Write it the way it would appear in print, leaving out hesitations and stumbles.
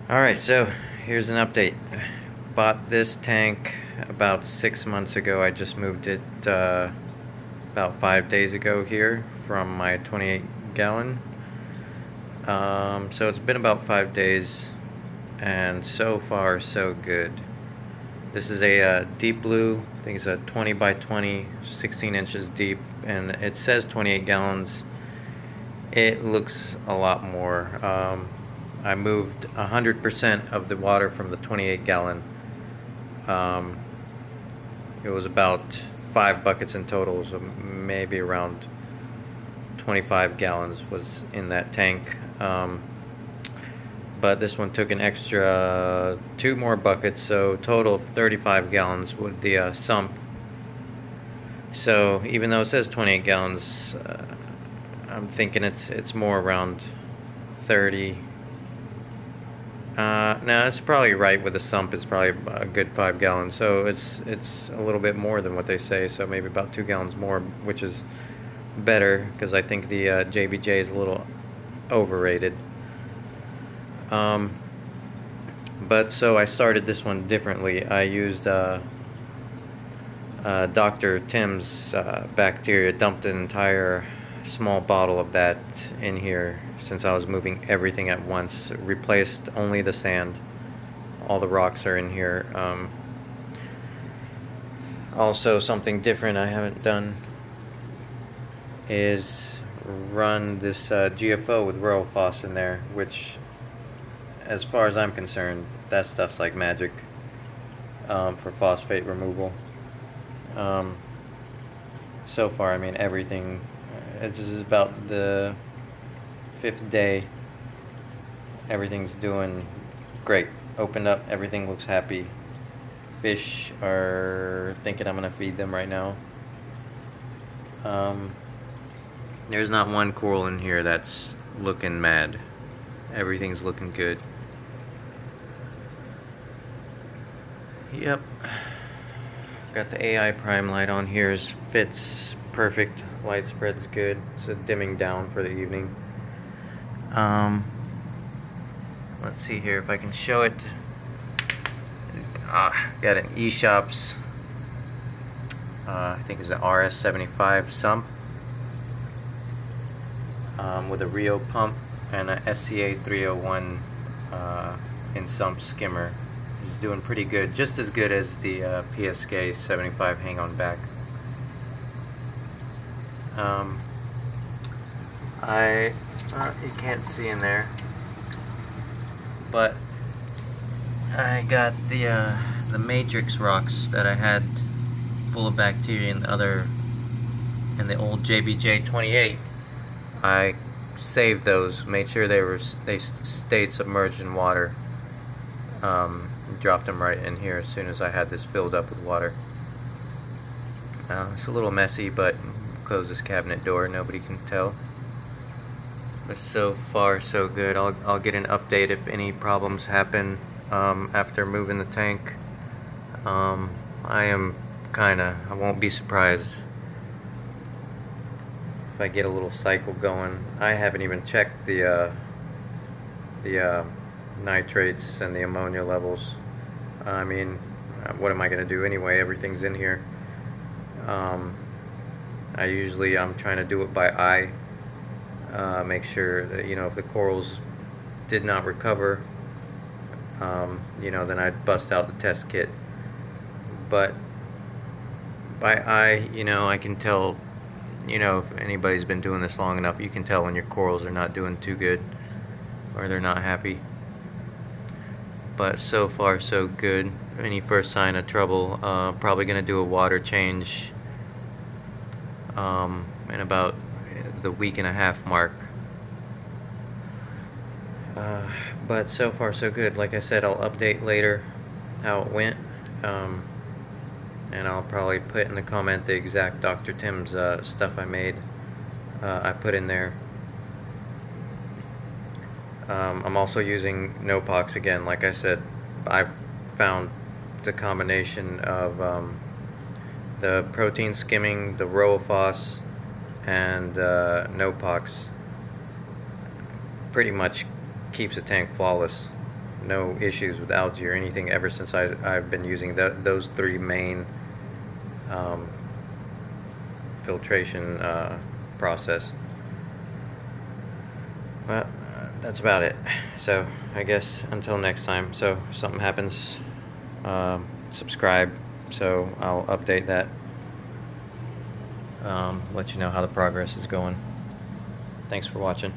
Alright, so here's an update. Bought this tank about 6 months ago. I just moved it about 5 days ago here from my 28 gallon. So it's been about 5 days, and so far so good. This is a deep blue. I think it's a 20 by 20, 16 inches deep, and it says 28 gallons. It looks a lot more. I moved 100% of the water from the 28 gallon. It was about 5 buckets in total, so maybe around 25 gallons was in that tank. But this one took an extra 2 more buckets, so total of 35 gallons with the sump. So even though it says 28 gallons, I'm thinking it's more around 30. No, it's probably right with the sump. It's probably a good 5 gallons. So it's a little bit more than what they say. So maybe about 2 gallons more, which is better because I think the JBJ is a little overrated. But so I started this one differently. I used DrTim's bacteria, dumped an entire small bottle of that in here since I was moving everything at once. Replaced only the sand. All the rocks are in here. Also, something different I haven't done is run this GFO with rowaphos in there, which, as far as I'm concerned, that stuff's like magic for phosphate removal. So far, I mean, everything. This is about the 5th day. Everything's doing great. Opened up, everything looks happy. Fish are thinking I'm gonna feed them right now. There's not one coral in here that's looking mad. Everything's looking good. Yep. Got the AI prime light on here. Fits perfect. Light spread's good. It's a dimming down for the evening. Let's see here if I can show it. Got an eshopps. I think it's an RS75 sump with a Rio pump and a SCA 301 in sump skimmer. He's doing pretty good, just as good as the PSK 75 hang on back. You can't see in there, but I got the matrix rocks that I had full of bacteria in the old JBJ 28. I saved those, made sure they stayed submerged in water. Dropped them right in here as soon as I had this filled up with water. It's a little messy, but close this cabinet door, nobody can tell. But so far so good. I'll get an update if any problems happen after moving the tank. I won't be surprised if I get a little cycle going. I haven't even checked the nitrates and the ammonia levels. I mean, what am I going to do anyway? Everything's in here. I'm trying to do it by eye. Make sure that, if the corals did not recover, then I'd bust out the test kit. But by eye, I can tell, if anybody's been doing this long enough, you can tell when your corals are not doing too good or they're not happy. But so far so good. Any first sign of trouble, probably going to do a water change in about the week and a half mark. But so far so good. Like I said, I'll update later how it went, and I'll probably put in the comment the exact DrTim's stuff I made. I put in there. I'm also using Nopox again. Like I said, I've found the combination of the protein skimming, the rowaphos, and Nopox pretty much keeps the tank flawless. no issues with algae or anything ever since I've been using those three main filtration process. Well, that's about it. So I guess until next time. So if something happens, subscribe, so I'll update that, let you know how the progress is going. Thanks for watching.